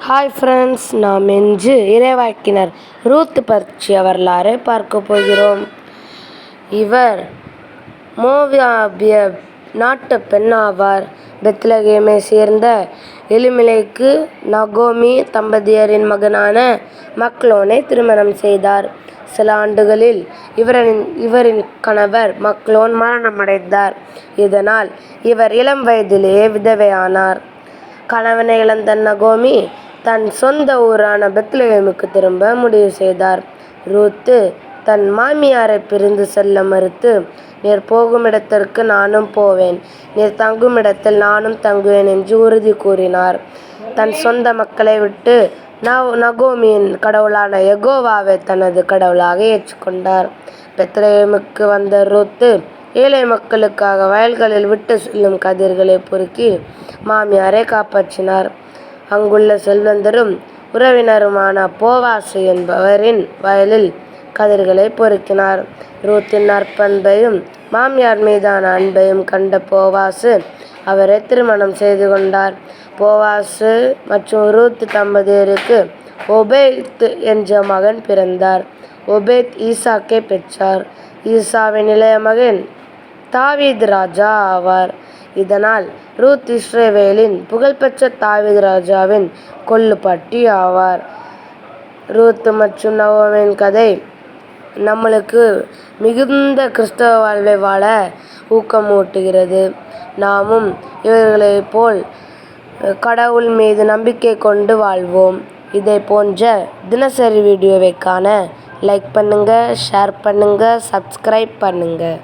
Hi friends, நாம் இன்று இறைவாக்கினர் ரூத் பற்றிய வரலாறை பார்க்க போகிறோம். இவர் மோவாபிய நாட்டு பெண் ஆவார். பெத்லகேமை சேர்ந்த எலிமெலேக்கு நகோமி தம்பதியரின் மகனான மக்லோனை திருமணம் செய்தார். சில ஆண்டுகளில் இவரின் கணவர் மக்லோன் மரணமடைந்தார். இதனால் இவர் இளம் வயதிலேயே விதவையானார். கணவனை இழந்த நகோமி தன் சொந்த ஊரான பெத்லகேமுக்கு திரும்ப முடிவு செய்தார். ரூத்து தன் மாமியாரை பிரிந்து செல்ல மறுத்து, நீர் போகும் இடத்திற்கு நானும் போவேன், நீர் தங்கும் இடத்தில் நானும் தங்குவேன் என்று உறுதி கூறினார். தன் சொந்த மக்களை விட்டு நகோமியின் கடவுளான யெகோவாவை தனது கடவுளாக ஏற்றுக்கொண்டார். பெத்லகேமுக்கு வந்த ரூத்து ஏழை மக்களுக்காக வயல்களில் விட்டு செல்லும் கதிர்களை பொறுக்கி மாமியாரை காப்பாற்றினார். அங்குள்ள செல்வந்தரும் உறவினருமான போவாசு என்பவரின் வயலில் கதிர்களை பொறுக்கினார். ரூத்தின் நற்பண்பையும் மாமியார் மீதான அன்பையும் கண்ட போவாசு அவரை திருமணம் செய்து கொண்டார். போவாசு மற்றும் ரூத் தம்பதியருக்கு ஒபேத் என்ற மகன் பிறந்தார். ஒபேத் ஈசாக்கை பெற்றார். ஈசாவின் இளைய மகன் தாவீது ராஜா ஆவார். இதனால் ரூத் இஸ்ரவேலின் புகழ்பெற்ற தாவீது ராஜாவின் கொள்ளுப்பாட்டி ஆவார். ரூத் மற்றும் நகோமியின் கதை நம்மளுக்கு மிகுந்த கிறிஸ்தவ வாழ்வை வாழ ஊக்கமூட்டுகிறது. நாமும் இவர்களைப் போல் கடவுள் மீது நம்பிக்கை கொண்டு வாழ்வோம். இதை போன்ற தினசரி வீடியோவை காண லைக் பண்ணுங்கள், ஷேர் பண்ணுங்கள், சப்ஸ்கிரைப் பண்ணுங்கள்.